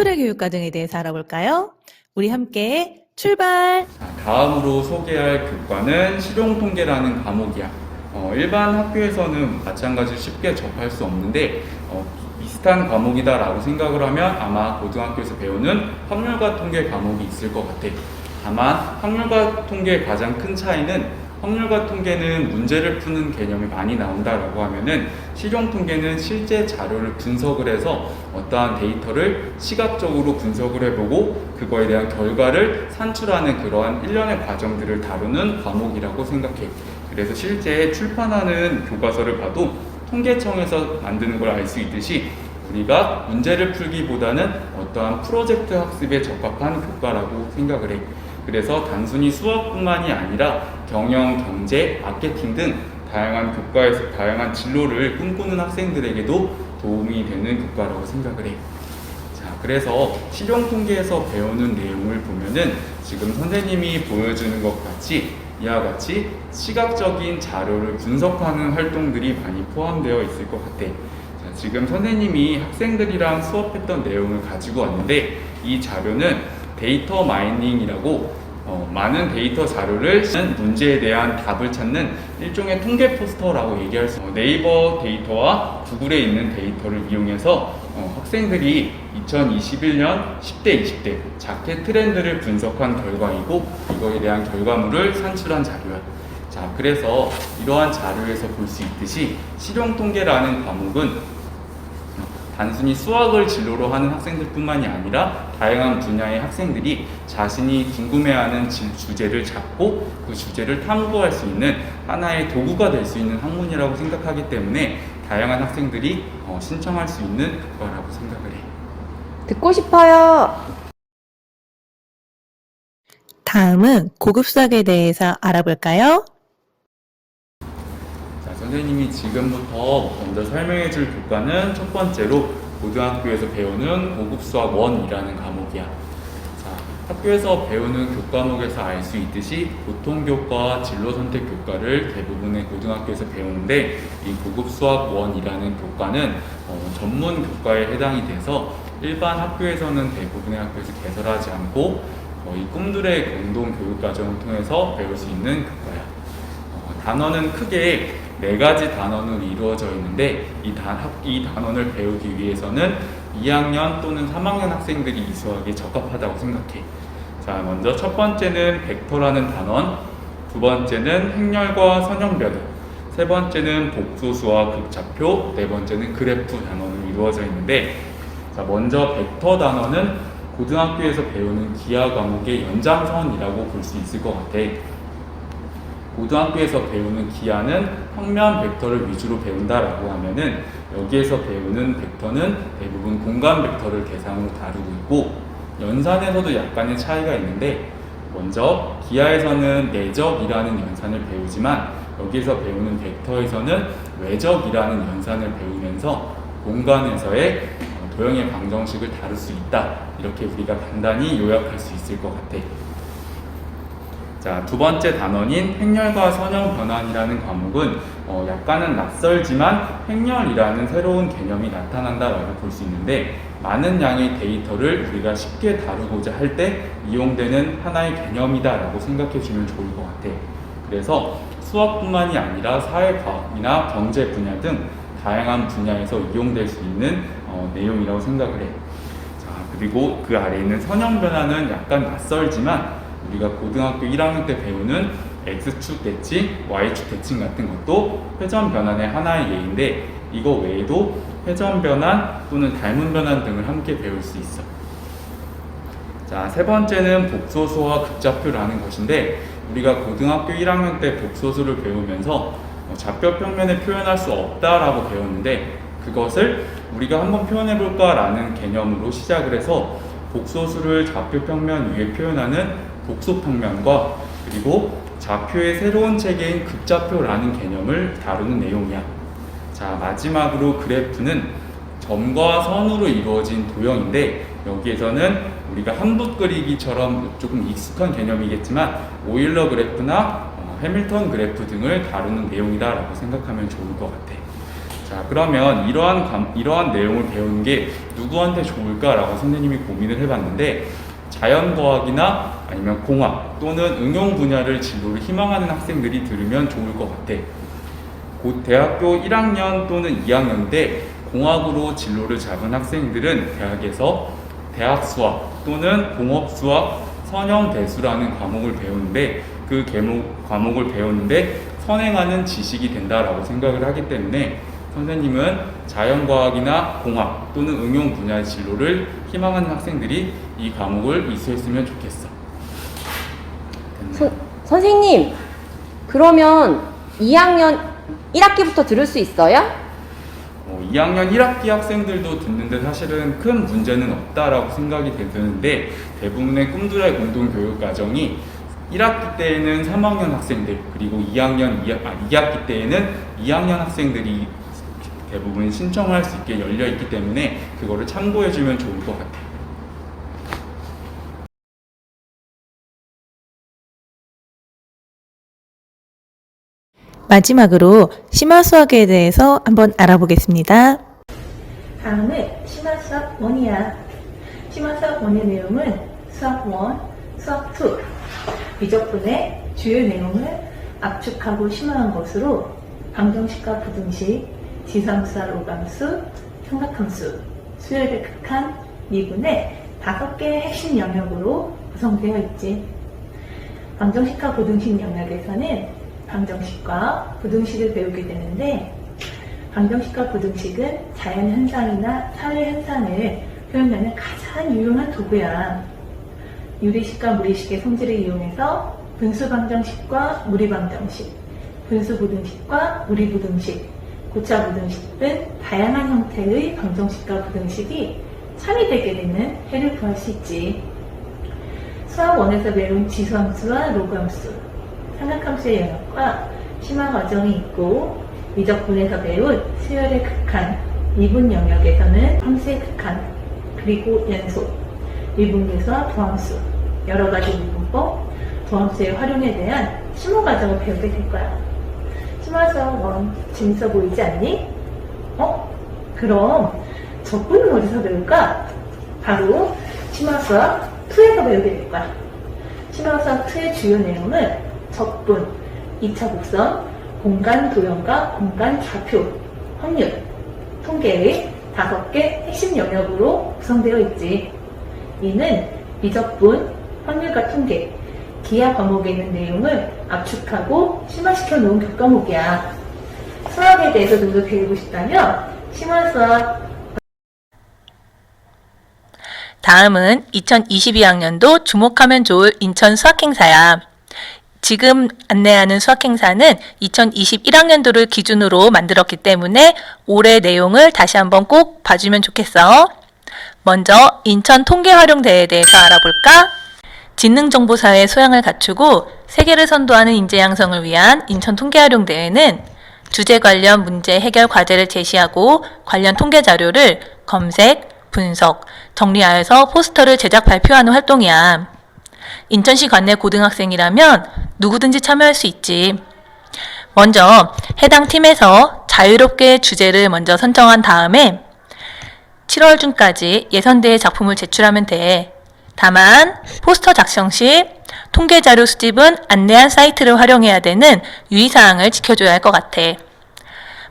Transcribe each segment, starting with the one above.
꿈들의 교육 과정에 대해서 알아볼까요? 우리 함께 출발! 다음으로 소개할 교과는 실용통계라는 과목이야. 일반 학교에서는 마찬가지로 쉽게 접할 수 없는데 비슷한 과목이다라고 생각을 하면 아마 고등학교에서 배우는 확률과 통계 과목이 있을 것 같아. 다만 확률과 통계의 가장 큰 차이는 확률과 통계는 문제를 푸는 개념이 많이 나온다라고 하면은 실용통계는 실제 자료를 분석을 해서 어떠한 데이터를 시각적으로 분석을 해보고 그거에 대한 결과를 산출하는 그러한 일련의 과정들을 다루는 과목이라고 생각해. 그래서 실제 출판하는 교과서를 봐도 통계청에서 만드는 걸 알 수 있듯이 우리가 문제를 풀기보다는 어떠한 프로젝트 학습에 적합한 교과라고 생각을 해. 그래서 단순히 수학뿐만이 아니라 경영, 경제, 마케팅 등 다양한 교과에서 다양한 진로를 꿈꾸는 학생들에게도 도움이 되는 교과라고 생각을 해. 자, 그래서 실용통계에서 배우는 내용을 보면은 지금 선생님이 보여주는 것 같이 이와 같이 시각적인 자료를 분석하는 활동들이 많이 포함되어 있을 것 같아. 자, 지금 선생님이 학생들이랑 수업했던 내용을 가지고 왔는데 이 자료는 데이터 마이닝이라고 많은 데이터 자료를 쓰는 문제에 대한 답을 찾는 일종의 통계 포스터라고 얘기할 수 있어요. 네이버 데이터와 구글에 있는 데이터를 이용해서 학생들이 2021년 10대, 20대 자켓 트렌드를 분석한 결과이고 이거에 대한 결과물을 산출한 자료야. 자, 그래서 이러한 자료에서 볼 수 있듯이 실용통계라는 과목은 단순히 수학을 진로로 하는 학생들뿐만이 아니라 다양한 분야의 학생들이 자신이 궁금해하는 주제를 잡고 그 주제를 탐구할 수 있는 하나의 도구가 될 수 있는 학문이라고 생각하기 때문에 다양한 학생들이 신청할 수 있는 거라고 생각을 해. 듣고 싶어요. 다음은 고급 수학에 대해서 알아볼까요? 자, 선생님이 지금부터 먼저 설명해 줄 교과는 첫 번째로 고등학교에서 배우는 고급 수학 1이라는 과목이야. 자, 학교에서 배우는 교과목에서 알 수 있듯이 보통 교과, 진로 선택 교과를 대부분의 고등학교에서 배우는데 이 고급 수학 1이라는 교과는 전문 교과에 해당이 돼서 일반 학교에서는 대부분의 학교에서 개설하지 않고 이 꿈들의 공동 교육 과정을 통해서 배울 수 있는 교과야. 단원은 크게 4가지 단원으로 이루어져 있는데 이 단원을 배우기 위해서는 2학년 또는 3학년 학생들이 이 수학에 적합하다고 생각해. 자, 먼저 첫 번째는 벡터라는 단원, 두 번째는 행렬과 선형변화, 세 번째는 복소수와 극좌표, 네 번째는 그래프 단원으로 이루어져 있는데 자, 먼저 벡터 단원은 고등학교에서 배우는 기하 과목의 연장선이라고 볼 수 있을 것 같아. 고등학교에서 배우는 기하는 평면 벡터를 위주로 배운다라고 하면은 여기에서 배우는 벡터는 대부분 공간 벡터를 대상으로 다루고 있고 연산에서도 약간의 차이가 있는데 먼저 기하에서는 내적이라는 연산을 배우지만 여기에서 배우는 벡터에서는 외적이라는 연산을 배우면서 공간에서의 도형의 방정식을 다룰 수 있다. 이렇게 우리가 간단히 요약할 수 있을 것 같아. 자, 두 번째 단원인 행렬과 선형 변환이라는 과목은 약간은 낯설지만 행렬이라는 새로운 개념이 나타난다라고 볼 수 있는데 많은 양의 데이터를 우리가 쉽게 다루고자 할 때 이용되는 하나의 개념이다라고 생각해 주면 좋을 것 같아. 그래서 수학뿐만이 아니라 사회과학이나 경제 분야 등 다양한 분야에서 이용될 수 있는 내용이라고 생각을 해. 자, 그리고 그 아래에 있는 선형 변화는 약간 낯설지만 우리가 고등학교 1학년 때 배우는 X축 대칭, Y축 대칭 같은 것도 회전 변환의 하나의 예인데 이거 외에도 회전 변환 또는 닮은 변환 등을 함께 배울 수 있어. 자, 세 번째는 복소수와 극좌표라는 것인데 우리가 고등학교 1학년 때 복소수를 배우면서 좌표 평면에 표현할 수 없다라고 배웠는데 그것을 우리가 한번 표현해 볼까라는 개념으로 시작을 해서 복소수를 좌표 평면 위에 표현하는 복소평면과 그리고 좌표의 새로운 체계인 극좌표라는 개념을 다루는 내용이야. 자, 마지막으로 그래프는 점과 선으로 이루어진 도형인데 여기에서는 우리가 한붓 그리기처럼 조금 익숙한 개념이겠지만 오일러 그래프나 해밀턴 그래프 등을 다루는 내용이다라고 생각하면 좋을 것 같아. 자, 그러면 이러한 내용을 배우는 게 누구한테 좋을까라고 선생님이 고민을 해봤는데, 자연과학이나 아니면 공학 또는 응용 분야를 진로를 희망하는 학생들이 들으면 좋을 것 같아. 곧 대학교 1학년 또는 2학년 때 공학으로 진로를 잡은 학생들은 대학에서 대학 수학 또는 공업 수학, 선형 대수라는 과목을 배우는데, 그 과목을 배우는데 선행하는 지식이 된다라고 생각을 하기 때문에 선생님은 자연과학이나 공학 또는 응용 분야의 진로를 희망하는 학생들이 이 과목을 이수했으면 좋겠어. 선생님, 그러면 2학년 1학기부터 들을 수 있어요? 2학년 1학기 학생들도 듣는데 사실은 큰 문제는 없다라고 생각이 되는데, 대부분의 꿈들의 공동교육과정이 1학기 때에는 3학년 학생들, 그리고 2학기 때에는 2학년 학생들이 대부분 신청할 수 있게 열려 있기 때문에 그거를 참고해주면 좋을 것 같아요. 마지막으로 심화수학에 대해서 한번 알아보겠습니다. 다음은 심화수학 1이야. 심화수학 1의 내용은 수학 1, 수학 2, 미적분의 주요 내용을 압축하고 심화한 것으로 방정식과 부등식, 지수함수와 로감수, 삼각함수, 수열의 극한, 미분의 5개의 핵심 영역으로 구성되어 있지. 방정식과 부등식 영역에서는 방정식과 부등식을 배우게 되는데, 방정식과 부등식은 자연현상이나 사회현상을 표현하는 가장 유용한 도구야. 유리식과 무리식의 성질을 이용해서 분수방정식과 무리방정식, 분수부등식과 무리부등식, 고차부등식 등 다양한 형태의 방정식과 부등식이 참여되게 되는 해를 구할 수 있지. 수학 1에서 배운 지수함수와 로그함수, 삼각함수의 영역과 심화 과정이 있고, 미적분에서 배운 수열의 극한, 미분 영역에서는 함수의 극한, 그리고 연속, 미분계수와 도함수, 여러가지 미분법, 도함수의 활용에 대한 심화 과정을 배우게 될 거야. 심화수학 1 재밌어 보이지 않니? 그럼 적분은 어디서 배울까? 바로 심화수학 2에서 배우게 될 거야. 심화수학 2의 주요 내용은 적분, 2차 곡선, 공간 도형과 공간 좌표, 확률, 통계의 5개 핵심 영역으로 구성되어 있지. 이는 미적분, 확률과 통계, 기하 과목에 있는 내용을 압축하고 심화시켜 놓은 교과목이야. 수학에 대해서 좀 더 배우고 싶다면 심화수학. 다음은 2022학년도 주목하면 좋을 인천 수학행사야. 지금 안내하는 수학행사는 2021학년도를 기준으로 만들었기 때문에 올해 내용을 다시 한번 꼭 봐주면 좋겠어. 먼저 인천 통계활용대회에 대해서 알아볼까? 지능정보사회의 소양을 갖추고 세계를 선도하는 인재 양성을 위한 인천 통계활용대회는 주제 관련 문제 해결 과제를 제시하고 관련 통계 자료를 검색, 분석, 정리하여서 포스터를 제작 발표하는 활동이야. 인천시 관내 고등학생이라면 누구든지 참여할 수 있지. 먼저 해당 팀에서 자유롭게 주제를 먼저 선정한 다음에 7월 중까지 예선대회 작품을 제출하면 돼. 다만 포스터 작성 시 통계자료 수집은 안내한 사이트를 활용해야 되는 유의사항을 지켜줘야 할 것 같아.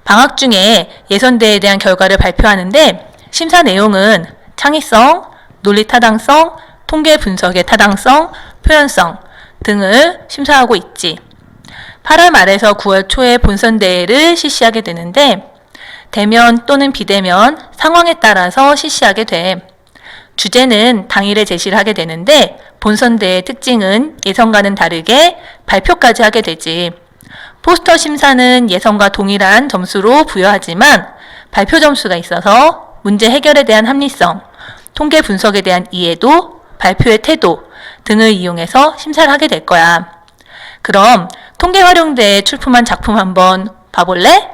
방학 중에 예선대회에 대한 결과를 발표하는데 심사 내용은 창의성, 논리 타당성, 통계 분석의 타당성, 표현성 등을 심사하고 있지. 8월 말에서 9월 초에 본선대회를 실시하게 되는데 대면 또는 비대면 상황에 따라서 실시하게 돼. 주제는 당일에 제시를 하게 되는데 본선대회의 특징은 예선과는 다르게 발표까지 하게 되지. 포스터 심사는 예선과 동일한 점수로 부여하지만 발표 점수가 있어서 문제 해결에 대한 합리성, 통계 분석에 대한 이해도, 발표의 태도 등을 이용해서 심사를 하게 될 거야. 그럼 통계활용대에 출품한 작품 한번 봐볼래?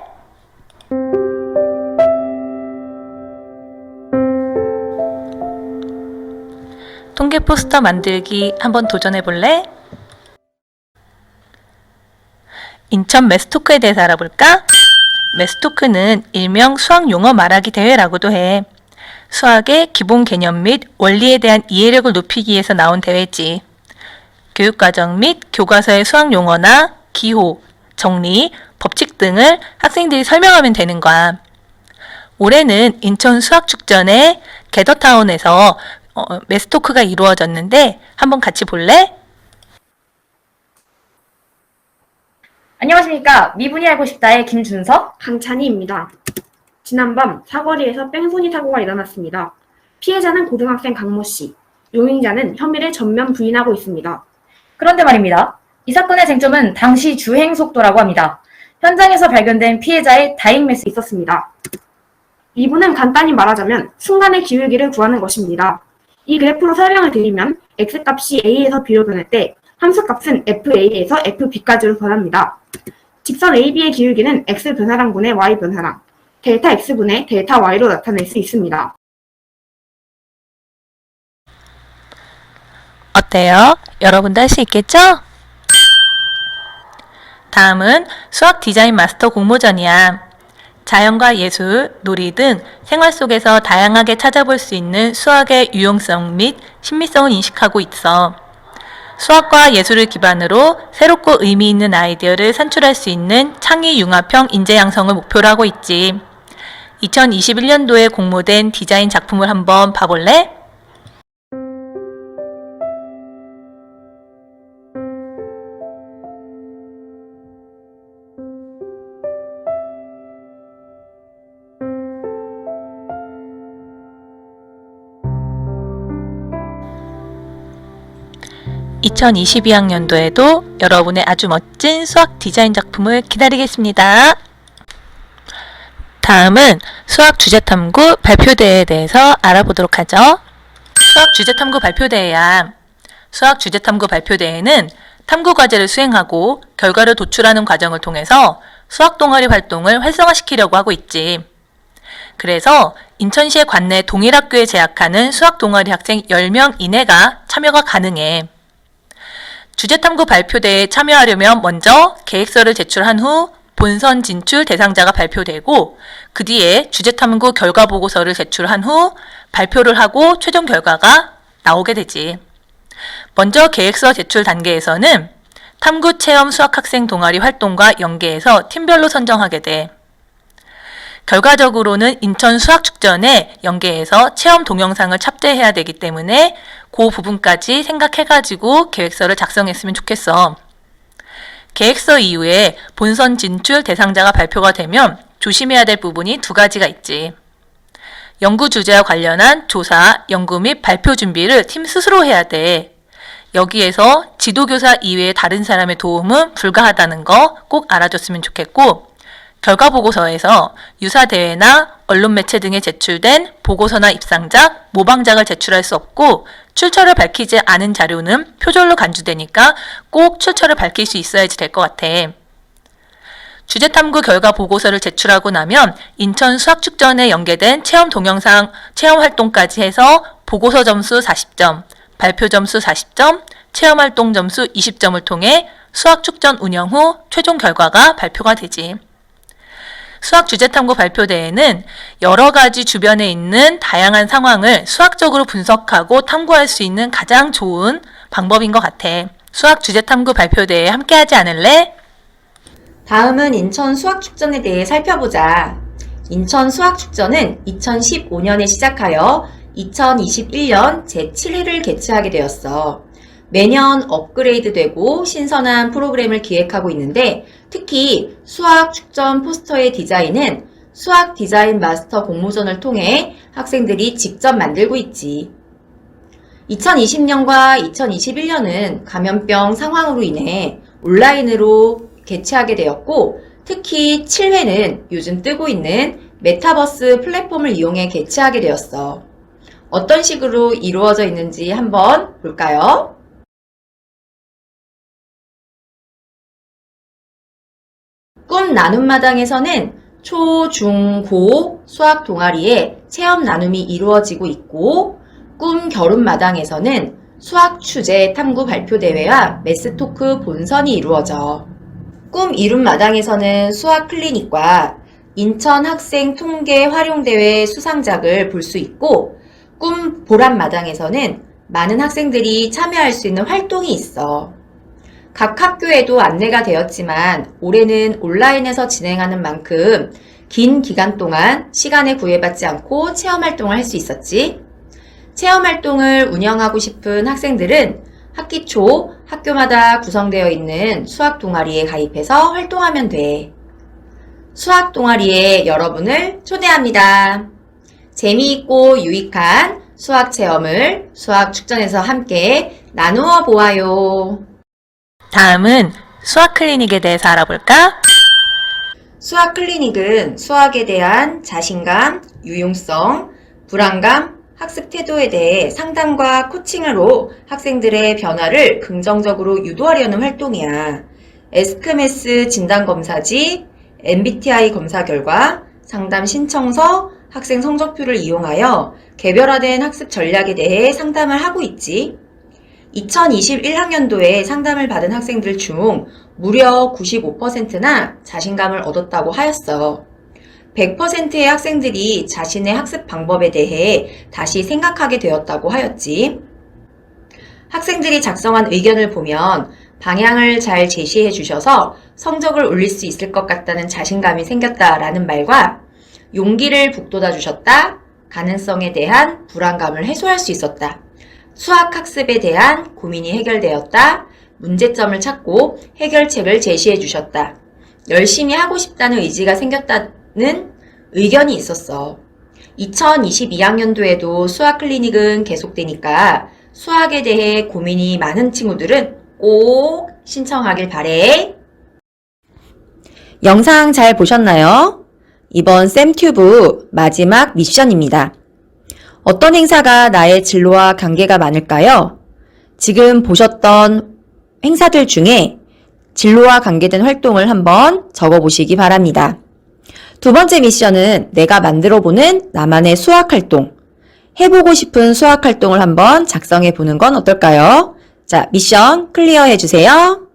통계 포스터 만들기 한번 도전해볼래? 인천 매스토크에 대해서 알아볼까? 매스토크는 일명 수학 용어 말하기 대회라고도 해. 수학의 기본 개념 및 원리에 대한 이해력을 높이기 위해서 나온 대회지. 교육과정 및 교과서의 수학 용어나 기호, 정리, 법칙 등을 학생들이 설명하면 되는 거야. 올해는 인천 수학축전의 게더타운에서 매스토크가 이루어졌는데 한번 같이 볼래? 안녕하십니까. 미분이 알고 싶다의 김준석. 강찬희입니다. 지난밤 사거리에서 뺑소니 사고가 일어났습니다. 피해자는 고등학생 강모 씨, 용의자는 혐의를 전면 부인하고 있습니다. 그런데 말입니다. 이 사건의 쟁점은 당시 주행 속도라고 합니다. 현장에서 발견된 피해자의 다잉 메시지가 있었습니다. 이분은 간단히 말하자면 순간의 기울기를 구하는 것입니다. 이 그래프로 설명을 드리면 x값이 a에서 b로 변할 때 함수값은 fa에서 fb까지로 변합니다. 직선 AB의 기울기는 x 변화량분의 y 변화량, 델타 x분의 델타 y로 나타낼 수 있습니다. 어때요? 여러분도 할 수 있겠죠? 다음은 수학 디자인 마스터 공모전이야. 자연과 예술, 놀이 등 생활 속에서 다양하게 찾아볼 수 있는 수학의 유용성 및 신미성을 인식하고 있어. 수학과 예술을 기반으로 새롭고 의미 있는 아이디어를 산출할 수 있는 창의 융합형 인재 양성을 목표로 하고 있지. 2021년도에 공모된 디자인 작품을 한번 봐볼래? (2022학년도에도) 여러분의 아주 멋진 수학 디자인 작품을 기다리겠습니다. 다음은 수학 주제탐구 발표대회에 대해서 알아보도록 하죠. 수학 주제탐구 발표대회야. 수학 주제탐구 발표대회는 탐구 과제를 수행하고 결과를 도출하는 과정을 통해서 수학 동아리 활동을 활성화시키려고 하고 있지. 그래서 인천시의 관내 동일학교에 재학하는 수학 동아리 학생 10명 이내가 참여가 가능해. 주제탐구 발표대회에 참여하려면 먼저 계획서를 제출한 후 본선 진출 대상자가 발표되고 그 뒤에 주제탐구 결과보고서를 제출한 후 발표를 하고 최종 결과가 나오게 되지. 먼저 계획서 제출 단계에서는 탐구 체험 수학학생 동아리 활동과 연계해서 팀별로 선정하게 돼. 결과적으로는 인천 수학축전에 연계해서 체험 동영상을 탑재해야 되기 때문에 그 부분까지 생각해가지고 계획서를 작성했으면 좋겠어. 계획서 이후에 본선 진출 대상자가 발표가 되면 조심해야 될 부분이 2가지가 있지. 연구 주제와 관련한 조사, 연구 및 발표 준비를 팀 스스로 해야 돼. 여기에서 지도교사 이외의 다른 사람의 도움은 불가하다는 거 꼭 알아줬으면 좋겠고, 결과보고서에서 유사대회나 언론매체 등에 제출된 보고서나 입상작, 모방작을 제출할 수 없고 출처를 밝히지 않은 자료는 표절로 간주되니까 꼭 출처를 밝힐 수 있어야지 될 것 같아. 주제탐구 결과 보고서를 제출하고 나면 인천 수학축전에 연계된 체험 동영상, 체험 활동까지 해서 보고서 점수 40점, 발표 점수 40점, 체험활동 점수 20점을 통해 수학축전 운영 후 최종 결과가 발표가 되지. 수학 주제탐구 발표대회는 여러 가지 주변에 있는 다양한 상황을 수학적으로 분석하고 탐구할 수 있는 가장 좋은 방법인 것 같아. 수학 주제탐구 발표대회에 함께하지 않을래? 다음은 인천 수학축전에 대해 살펴보자. 인천 수학축전은 2015년에 시작하여 2021년 제7회를 개최하게 되었어. 매년 업그레이드되고 신선한 프로그램을 기획하고 있는데 특히 수학 축전 포스터의 디자인은 수학 디자인 마스터 공모전을 통해 학생들이 직접 만들고 있지. 2020년과 2021년은 감염병 상황으로 인해 온라인으로 개최하게 되었고 특히 7회는 요즘 뜨고 있는 메타버스 플랫폼을 이용해 개최하게 되었어. 어떤 식으로 이루어져 있는지 한번 볼까요? 꿈 나눔마당에서는 초, 중, 고 수학 동아리에 체험 나눔이 이루어지고 있고 꿈 결혼마당에서는 수학 주제 탐구 발표대회와 매스토크 본선이 이루어져 꿈 이룸마당에서는 수학 클리닉과 인천 학생 통계 활용대회 수상작을 볼 수 있고, 꿈 보람마당에서는 많은 학생들이 참여할 수 있는 활동이 있어. 각 학교에도 안내가 되었지만 올해는 온라인에서 진행하는 만큼 긴 기간 동안 시간에 구애받지 않고 체험활동을 할 수 있었지. 체험활동을 운영하고 싶은 학생들은 학기 초 학교마다 구성되어 있는 수학 동아리에 가입해서 활동하면 돼. 수학 동아리에 여러분을 초대합니다. 재미있고 유익한 수학 체험을 수학 축전에서 함께 나누어 보아요. 다음은 수학 클리닉에 대해서 알아볼까? 수학 클리닉은 수학에 대한 자신감, 유용성, 불안감, 학습 태도에 대해 상담과 코칭으로 학생들의 변화를 긍정적으로 유도하려는 활동이야. 에스크메스 진단검사지, MBTI 검사 결과, 상담 신청서, 학생 성적표를 이용하여 개별화된 학습 전략에 대해 상담을 하고 있지. 2021학년도에 상담을 받은 학생들 중 무려 95%나 자신감을 얻었다고 하였어. 100%의 학생들이 자신의 학습 방법에 대해 다시 생각하게 되었다고 하였지. 학생들이 작성한 의견을 보면 방향을 잘 제시해 주셔서 성적을 올릴 수 있을 것 같다는 자신감이 생겼다라는 말과 용기를 북돋아 주셨다, 가능성에 대한 불안감을 해소할 수 있었다, 수학 학습에 대한 고민이 해결되었다, 문제점을 찾고 해결책을 제시해 주셨다, 열심히 하고 싶다는 의지가 생겼다는 의견이 있었어. 2022학년도에도 수학 클리닉은 계속되니까 수학에 대해 고민이 많은 친구들은 꼭 신청하길 바래. 영상 잘 보셨나요? 이번 쌤튜브 마지막 미션입니다. 어떤 행사가 나의 진로와 관계가 많을까요? 지금 보셨던 행사들 중에 진로와 관계된 활동을 한번 적어보시기 바랍니다. 두 번째 미션은 내가 만들어보는 나만의 수학 활동. 해보고 싶은 수학 활동을 한번 작성해보는 건 어떨까요? 자, 미션 클리어 해주세요.